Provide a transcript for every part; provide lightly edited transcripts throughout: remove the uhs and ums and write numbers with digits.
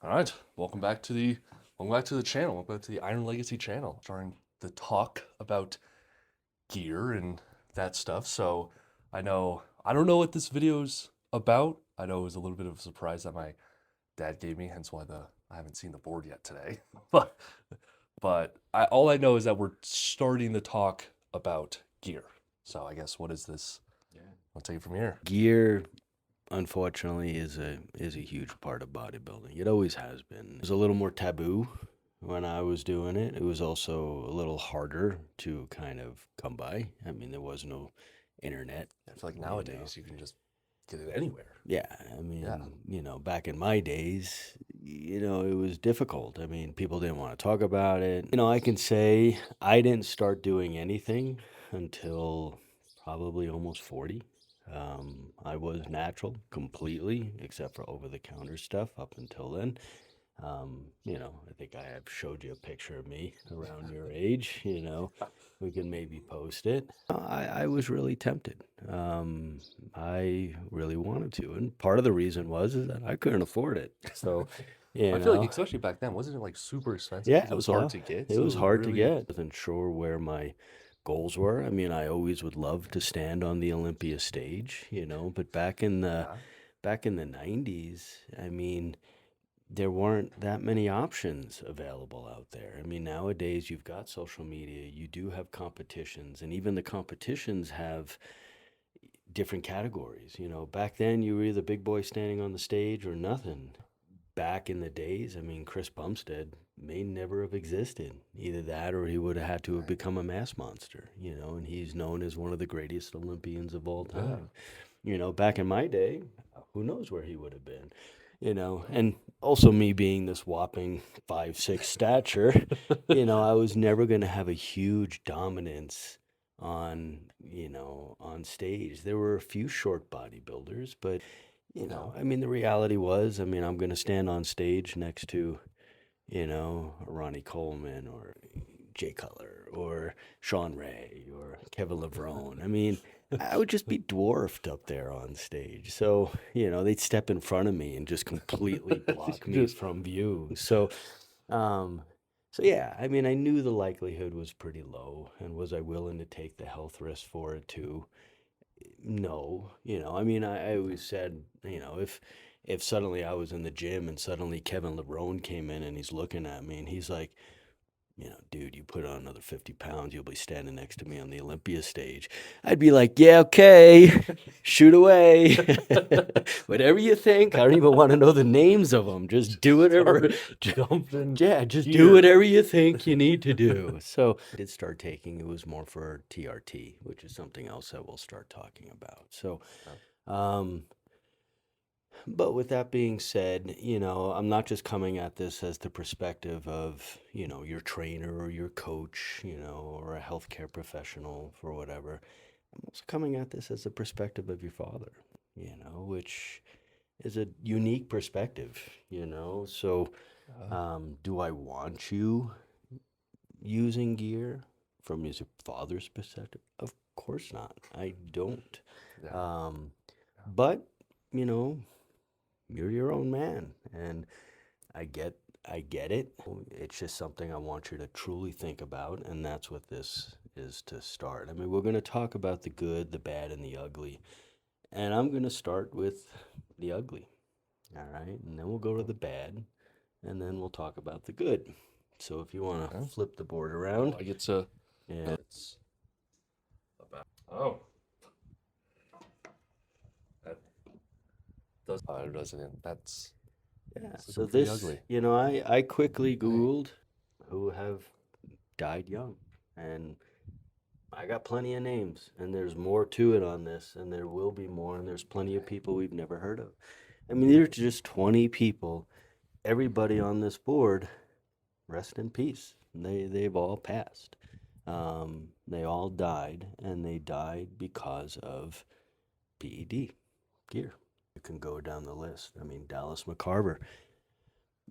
All right, welcome back to the channel. Welcome back to the Iron Legacy channel, starting the talk about gear and that stuff. So I don't know what this video's about. I know it was a little bit of a surprise that my dad gave me, hence why I haven't seen the board yet today. But all I know is that we're starting the talk about gear. So I guess what is this? Yeah. I'll take it from here. Gear, unfortunately, is a huge part of bodybuilding. It always has been. It was a little more taboo when I was doing it. It was also a little harder to kind of come by. I mean, there was no internet. I feel like You know. nowadays you can just get it anywhere. Yeah, I Yeah. mean, back in my days, it was difficult. I mean, people didn't want to talk about it. I can say I didn't start doing anything until probably almost 40. I was natural completely, except for over-the-counter stuff up until then. I think I have showed you a picture of me around your age. We can maybe post it. I was really tempted. I really wanted to, and part of the reason is that I couldn't afford it. So, I feel like especially back then, wasn't it like super expensive yeah, because it was hard to get? it So it was was hard to really, get. Wasn't sure where my goals were. I mean, I always would love to stand on the Olympia stage, but yeah. back in the 90s, I mean, there weren't that many options available out there. I mean, nowadays you've got social media, you do have competitions, and even the competitions have different categories. Back then you were either big boy standing on the stage or nothing. Back in the days, I mean, Chris Bumstead may never have existed. Either that or he would have had to have Right. become a mass monster, and he's known as one of the greatest Olympians of all Yeah. time. Back in my day, who knows where he would have been, and also me being this whopping 5'6" stature, I was never going to have a huge dominance on stage. There were a few short bodybuilders, but No. I mean, the reality was, I mean, I'm going to stand on stage next to, Ronnie Coleman or Jay Cutler or Sean Ray or Kevin Levrone. I mean, I would just be dwarfed up there on stage. So, they'd step in front of me and just completely block me Just from view. Um, so yeah, I mean, I knew the likelihood was pretty low, and was I willing to take the health risk for it too? No, I mean, I always said, if suddenly I was in the gym and suddenly Kevin Levrone came in and he's looking at me and he's like, dude, you put on another 50 pounds, you'll be standing next to me on the Olympia stage. I'd be like, yeah, okay, shoot away. Whatever you think. I don't even want to know the names of them. Just do whatever. dumping Yeah, just do gear. whatever you think you need to do. So I did start taking, it was more for TRT, which is something else that we'll start talking about. So, um, but with that being said, I'm not just coming at this as the perspective of, your trainer or your coach, or a healthcare professional for whatever. I'm also coming at this as the perspective of your father, which is a unique perspective, So, Uh, do I want you using gear from your father's perspective? Of course not. I don't. yeah. Um, but, you know, you're your own man, and I get I get it. It's just something I want you to truly think about, and that's what this is to start. I mean, we're going to talk about the good, the bad, and the ugly. And I'm going to start with the ugly. All right? And then we'll go to the bad, and then we'll talk about the good. So if you want to Okay. flip the board Oh, around, I get to. yeah. It's about. Oh, that doesn't. Yeah, That's so looking pretty this, ugly. I quickly Okay. Googled who have died young, and I got plenty of names, and there's more to it on this, and there will be more, and there's plenty of people we've never heard of. I mean, these are just 20 people. Everybody on this board, rest in peace. They've all passed. They all died, and they died because of PED gear. You can go down the list. I mean, Dallas McCarver.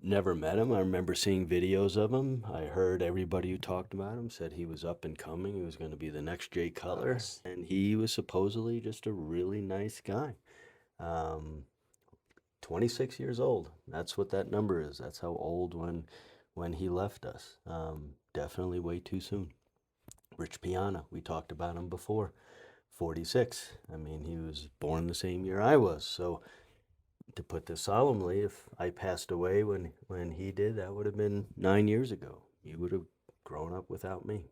Never met him. I remember seeing videos of him. I heard everybody who talked about him said he was up and coming. He was going to be the next Jay Cutler, Nice. and he was supposedly just a really nice guy. Um, 26 years old. That's what that number is. That's how old when he left us. Definitely way too soon. Rich Piana, we talked about him before. 46. I mean, he was born the same year I was. So to put this solemnly, if I passed away when he did, that would have been 9 years ago. He would have grown up without me.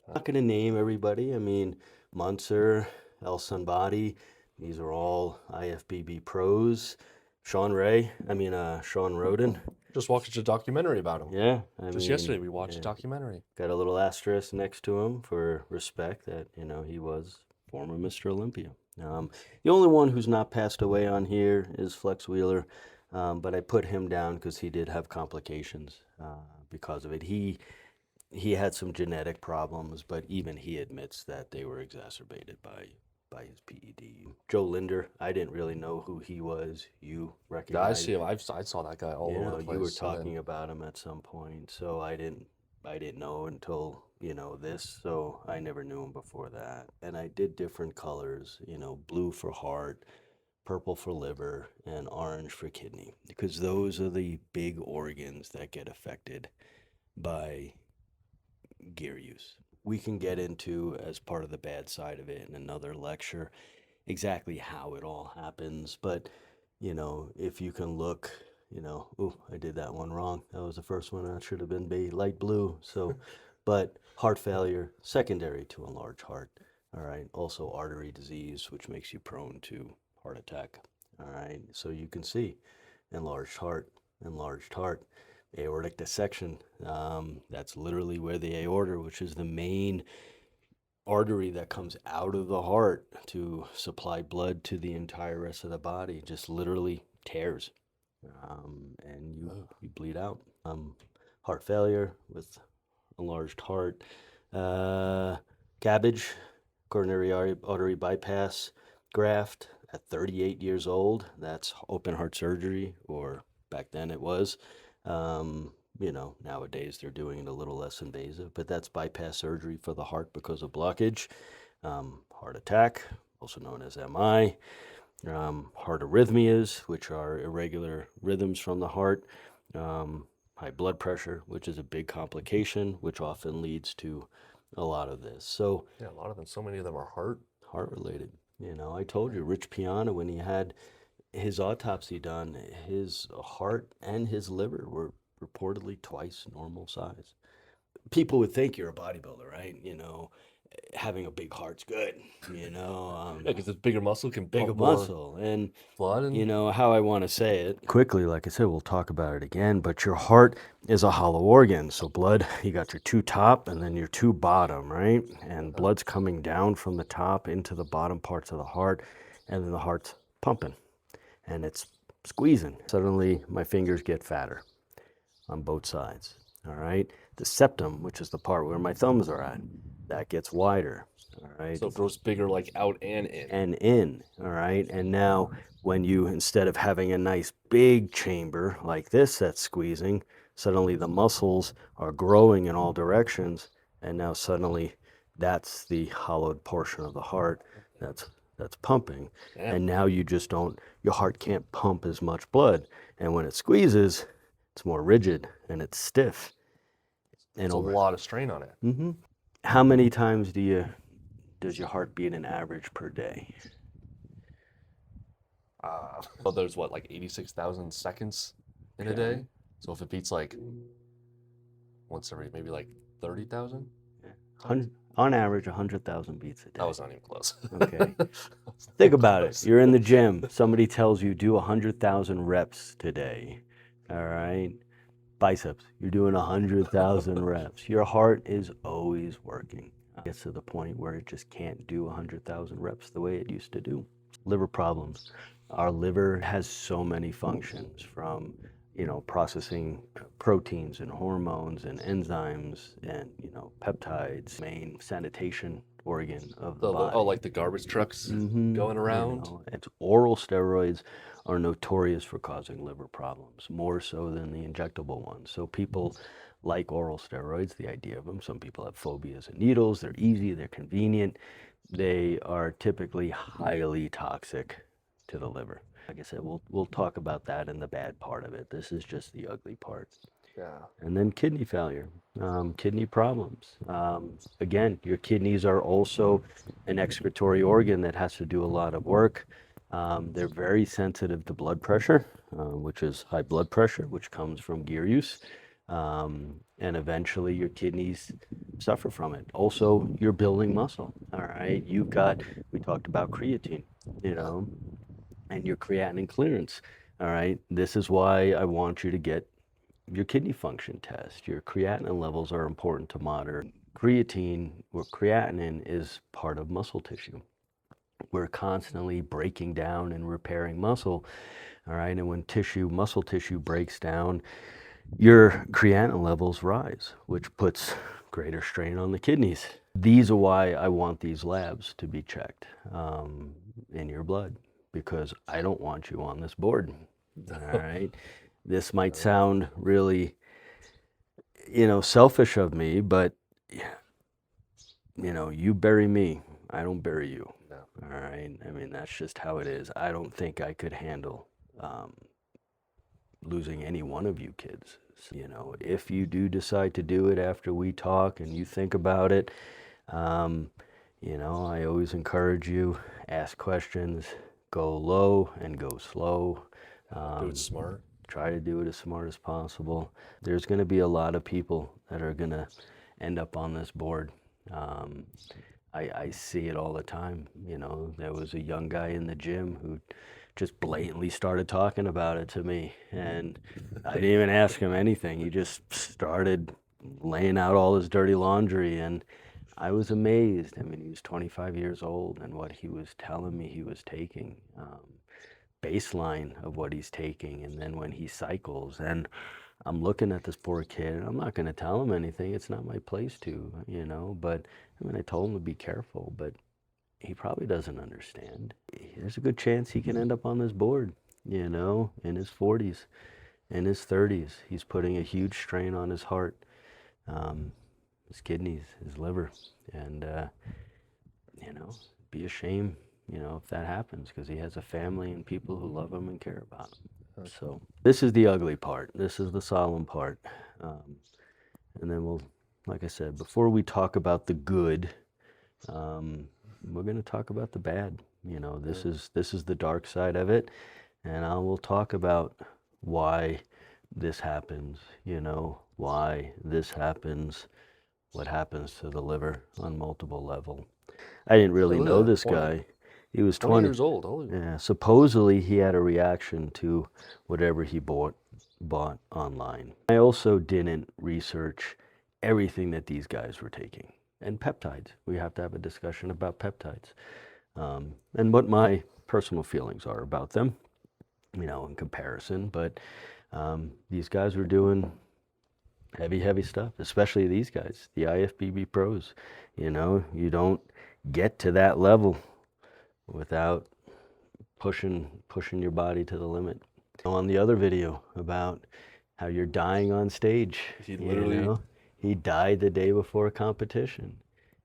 I'm not going to name everybody. I mean, Munzer, El Sunbody, these are all IFBB pros. Sean Roden. Just watched a documentary about him. Yeah, Just yesterday we watched a documentary. Got a little asterisk next to him for respect that, he was former Mr. Olympia. The only one who's not passed away on here is Flex Wheeler, but I put him down because he did have complications because of it. He had some genetic problems, but even he admits that they were exacerbated by his PED. Joe Linder, I didn't really know who he was. You Yeah, I recognize? see him. I saw that guy all over the place. You were and then- talking about him at some point, so I didn't know until this, so I never knew him before that. And I did different colors, blue for heart, purple for liver, and orange for kidney, because those are the big organs that get affected by gear use. We can get into, as part of the bad side of it in another lecture, exactly how it all happens. But if you can look, oh, I did that one wrong. That was the first one. That should have been light blue. So, but heart failure, secondary to enlarged heart. All right. Also artery disease, which makes you prone to heart attack. All right. So you can see enlarged heart, aortic dissection. That's literally where the aorta, which is the main artery that comes out of the heart to supply blood to the entire rest of the body, just literally tears, and you bleed out. Heart failure with enlarged heart, cabbage, coronary artery bypass graft at 38 years old. That's open heart surgery, or back then it was. Nowadays they're doing it a little less invasive, but that's bypass surgery for the heart because of blockage. Heart attack, also known as MI. Heart arrhythmias, which are irregular rhythms from the heart. High blood pressure, which is a big complication, which often leads to a lot of this. So yeah, a lot of them. So many of them are heart related. I told you, Rich Piana, when he had his autopsy done, his heart and his liver were reportedly twice normal size. People would think you're a bodybuilder, right? Having a big heart's good. Yeah, because the bigger muscle can Bigger pump more muscle, and blood. And how I want to say it quickly. Like I said, we'll talk about it again. But your heart is a hollow organ, so blood. You got your two top and then your two bottom, right? And blood's coming down from the top into the bottom parts of the heart, and then the heart's pumping, and it's squeezing. Suddenly, my fingers get fatter on both sides. All right. The septum, which is the part where my thumbs are at, that gets wider. All right. so it grows bigger, like out and in. All right. And now, when you, instead of having a nice big chamber like this that's squeezing, suddenly the muscles are growing in all directions, and now suddenly that's the hollowed portion of the heart that's pumping. Damn. And now you just don't, your heart can't pump as much blood, and when it squeezes, it's more rigid and it's stiff. And It's a lot of strain on it. How many times does your heart beat an average per day? Well, there's what, like 86,000 seconds in a day. So if it beats like once every maybe like 30,000, On average, 100,000 beats a day. that was not even close. Okay. Think about it. You're in the gym. Somebody tells you do 100,000 reps today. All right. Biceps. You're doing 100,000 reps. Your heart is always working. It gets to the point where it just can't do 100,000 reps the way it used to do. Liver problems. Our liver has so many functions, from processing proteins and hormones and enzymes and peptides. Main sanitation organ of the body. Oh, like the garbage trucks going around. And oral steroids are notorious for causing liver problems, more so than the injectable ones. So people like oral steroids, the idea of them. Some people have phobias of needles. They're easy, they're convenient. They are typically highly toxic to the liver. Like I said, we'll talk about that in the bad part of it. This is just the ugly part. Yeah. And then kidney failure, kidney problems. Again, your kidneys are also an excretory organ that has to do a lot of work. They're very sensitive to blood pressure, which is high blood pressure, which comes from gear use. And eventually your kidneys suffer from it. Also, you're building muscle. All right. We talked about creatine, you know, and your creatinine clearance. All right. This is why I want you to get your kidney function test. Your creatinine levels are important to monitor. Creatine or creatinine is part of muscle tissue. We're constantly breaking down and repairing muscle. All right. And when muscle tissue breaks down, your creatinine levels rise, which puts greater strain on the kidneys. These are why I want these labs to be checked in your blood, because I don't want you on this board. All right. This might sound really, selfish of me, but you bury me, I don't bury you. No. All right. I mean, that's just how it is. I don't think I could handle losing any one of you kids. If you do decide to do it after we talk and you think about it, I always encourage you, ask questions, go low and go slow. Do it smart. Try to do it as smart as possible. There's going to be a lot of people that are going to end up on this board. I see it all the time. There was a young guy in the gym who just blatantly started talking about it to me, and I didn't even ask him anything. He just started laying out all his dirty laundry, and I was amazed. I mean, he was 25 years old, and what he was telling me he was taking, baseline of what he's taking, and then when he cycles, and I'm looking at this poor kid, and I'm not going to tell him anything. It's not my place to, but I told him to be careful, but he probably doesn't understand. There's a good chance he can end up on this board, in his 40s, in his 30s. He's putting a huge strain on his heart, his kidneys, his liver, and, be a shame, if that happens, because he has a family and people who love him and care about him. So this is the ugly part. This is the solemn part. And then like I said, before we talk about the good, we're going to talk about the bad. This is the dark side of it, and I will talk about why this happens. Why this happens, what happens to the liver on multiple level. I didn't really Look at know that, this 20. guy. He was 20 20 years old. Holy. Yeah, supposedly he had a reaction to whatever he bought online. I also didn't research everything that these guys were taking. And peptides. We have to have a discussion about peptides. And what my personal feelings are about them, in comparison. But these guys were doing heavy stuff, especially these guys, the IFBB pros. You don't get to that level without pushing your body to the limit. On the other video about how you're dying on stage, He literally. he died the day before a competition,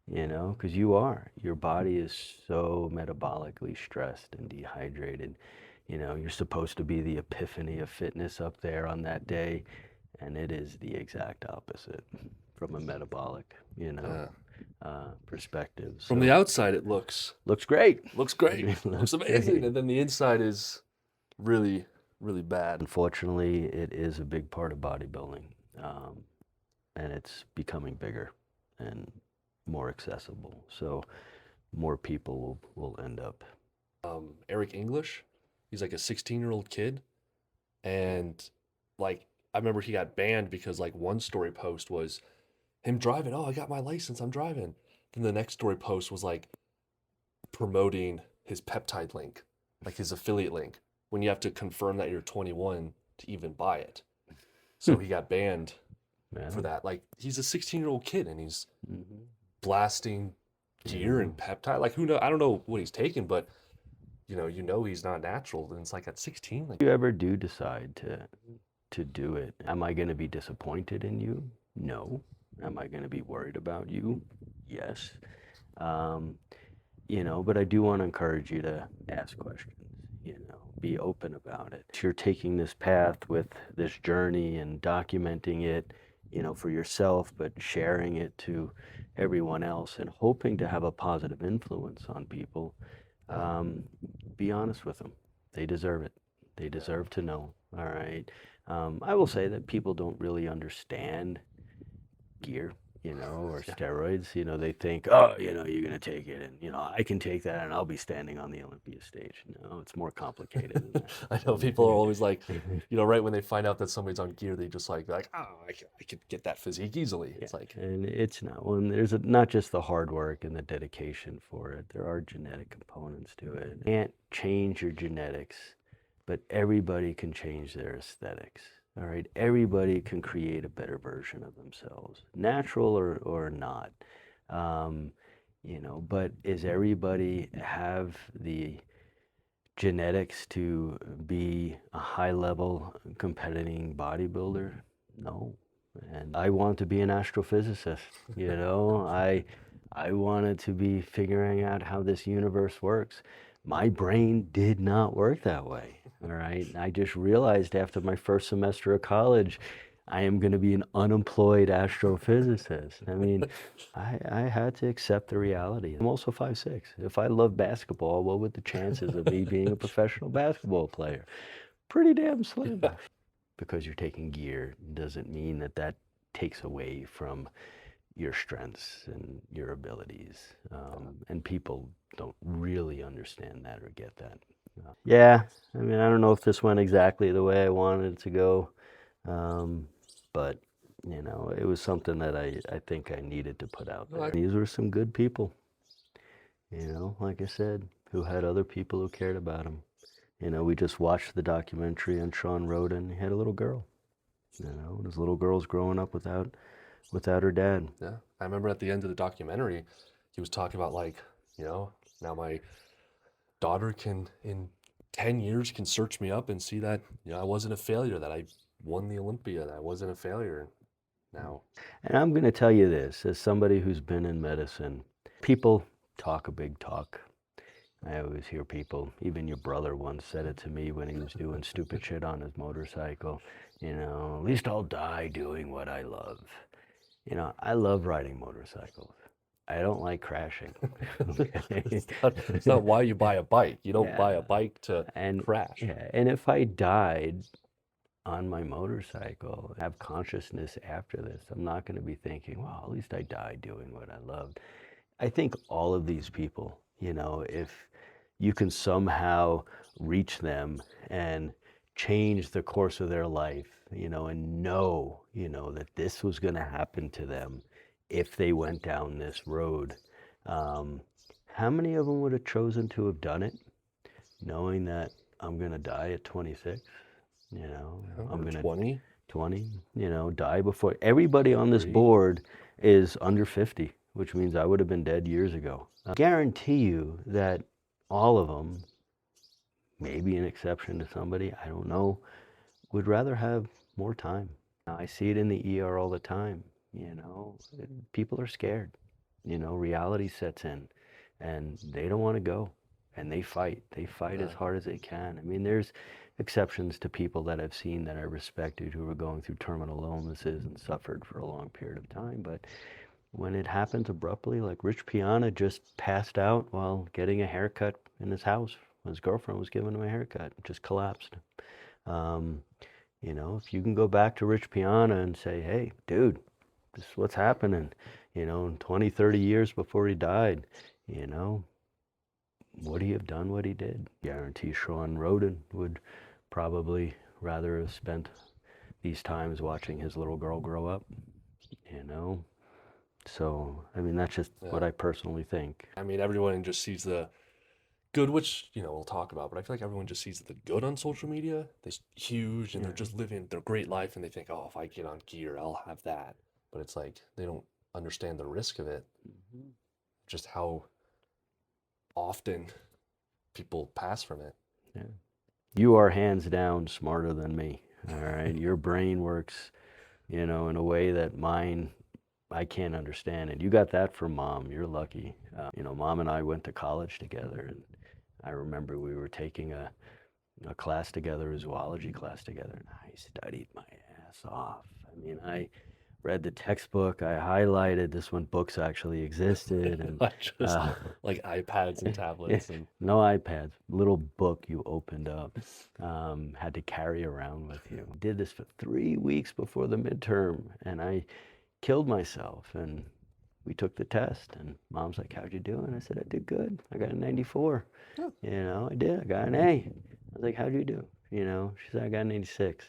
because your body is so metabolically stressed and dehydrated. You're supposed to be the epiphany of fitness up there on that day, and it is the exact opposite from a metabolic, perspective. From the outside, it looks great. looks great, looks amazing, great. and then the inside is really, really bad. Unfortunately, it is a big part of bodybuilding, and it's becoming bigger and more accessible. So more people will end up. Eric English, he's like a 16-year-old kid, and like I remember he got banned because like one story post was him driving. Oh, I got my license. I'm driving. Then the next story post was like promoting his peptide link, like his affiliate link, when you have to confirm that you're 21 to even buy it. So he got banned for that. Like he's a 16-year-old kid and he's blasting gear and peptide. Like who know? I don't know what he's taking, but he's not natural. And it's like at 16. Like If you ever do decide to do it, am I going to be disappointed in you? No. Am I going to be worried about you? Yes. But I do want to encourage you to ask questions, be open about it. You're taking this path with this journey and documenting it, for yourself, but sharing it to everyone else and hoping to have a positive influence on people. um, be honest with them. They deserve it. They deserve to know. All right. I will say that people don't really understand gear, or Yeah. steroids. They think, oh, you're going to take it and, I can take that and I'll be standing on the Olympia stage. No, it's more complicated than I know people are always like, that. right when they find out that somebody's on gear, they just like, oh, I could get that physique easily. Yeah, It's like, and it's not one. There's not just the hard work and the dedication for it. There are genetic components to it. You can't change your genetics, but everybody can change their aesthetics. All right, everybody can create a better version of themselves, natural or not. Um, but is everybody have the genetics to be a high level competing bodybuilder? No. And I want to be an astrophysicist, I wanted to be figuring out how this universe works. My brain did not work that way. All right. I just realized after my first semester of college, I am going to be an unemployed astrophysicist. I mean, I had to accept the reality. I'm also 5'6". If I love basketball, what would the chances of me being a professional basketball player? Pretty damn slim. yeah, Because you're taking gear doesn't mean that that takes away from your strengths and your abilities. And people don't really understand that or get that. Yeah, I mean, I don't know if this went exactly the way I wanted it to go, but it was something that I think I needed to put out there. These were some good people, like I said, who had other people who cared about them. We just watched the documentary on Sean Roden. He had a little girl, and his little girl's growing up without her dad. yeah. I remember at the end of the documentary, he was talking about like, now my daughter can in 10 years can search me up and see that, I wasn't a failure, that I won the Olympia, that I wasn't a failure. Now, And I'm going to tell you this, as somebody who's been in medicine, people talk a big talk. I always hear people, even your brother once said it to me when he was doing stupid shit on his motorcycle, at least I'll die doing what I love. I love riding motorcycles. I don't like crashing. Okay. it's not why you buy a bike. You don't buy a Yeah. bike to And crash. yeah, and if I died on my motorcycle, have consciousness after this, I'm not going to be thinking, well, at least I died doing what I loved. I think all of these people, if you can somehow reach them and change the course of their life, and know, that this was going to happen to them if they went down this road. Um, how many of them would have chosen to have done it, knowing that I'm going to die at 26? I'm Or going to 20. 20, die before. Everybody on this 3. board is under 50, which means I would have been dead years ago. I guarantee you that all of them, maybe an exception to somebody, I don't know, would rather have more time. Now, I see it in the ER all the time, people are scared, reality sets in and they don't want to go and they fight. They fight as hard as they can. I mean, there's exceptions to people that I've seen that I respected who were going through terminal illnesses and suffered for a long period of time. But when it happens abruptly, like Rich Piana just passed out while getting a haircut in his house, his girlfriend was giving him a haircut, just collapsed. Um, if you can go back to Rich Piana and say, hey, dude, this is what's happening, 20, 30 years before he died, would he have done what he did? Guarantee Sean Roden would probably rather have spent these times watching his little girl grow up, you know? So, I mean, that's just what Yeah. I personally think. I mean, everyone just sees the good, which, we'll talk about, but I feel like everyone just sees the good on social media. They're huge and they're Yeah. just living their great life and they think, oh, if I get on gear, I'll have that. But it's like they don't understand the risk of it, Mhm. just how often people pass from it. Yeah. You are hands down smarter than me, all right? Your brain works, in a way that mine, I can't understand it. You got that from mom. You're lucky. Mom and I went to college together, and I remember we were taking a a class together, a zoology class together, and I studied my ass off. I mean, I read the textbook, I highlighted this when books actually existed, and Not just uh, like iPads and tablets and no iPads, little book you opened up, had to carry around with you. Did this for 3 weeks before the midterm, and I killed myself. And we took the test, and mom's like, "How'd you do?" And I said, "I did good. I got a 94." yeah. You know, I did. I got an A. I was like, "How'd you do?" You know, she said, "I got an 86."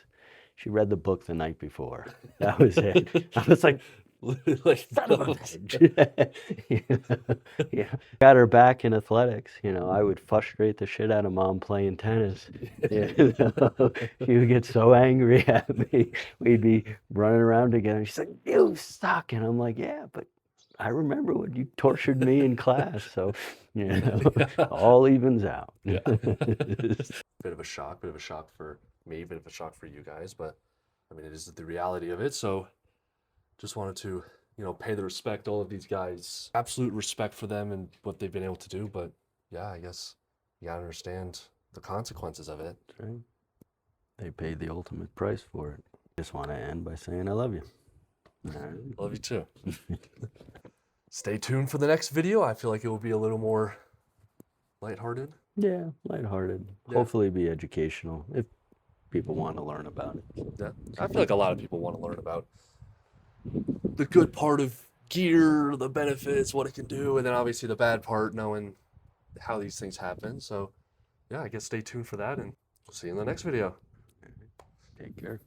She read the book the night before. That was it. I was like, like son of a bitch. You know, yeah. Got her back in athletics. You know, I would frustrate the shit out of mom playing tennis. You know, she would get so angry at me. We'd be running around together. She's like, "You suck." And I'm like, "Yeah, but I remember when you tortured me in class." So, you know, all evens out. Yeah. Bit of a shock for me, bit of a shock for you guys, but I mean, it is the reality of it. So just wanted to, pay the respect, all of these guys, absolute respect for them and what they've been able to do. But yeah, I guess you gotta understand the consequences of it. That's right. They paid the ultimate price for it. Just want to end by saying I love you. All right. Love you too. Stay tuned for the next video. I feel like it will be a little more lighthearted. Yeah, lighthearted. Yeah. Hopefully be educational if people want to learn about it. Yeah. I feel like a lot of people want to learn about the good part of gear, the benefits, what it can do, and then obviously the bad part, knowing how these things happen. So, yeah, I guess stay tuned for that, and we'll see you in the next video. Take care.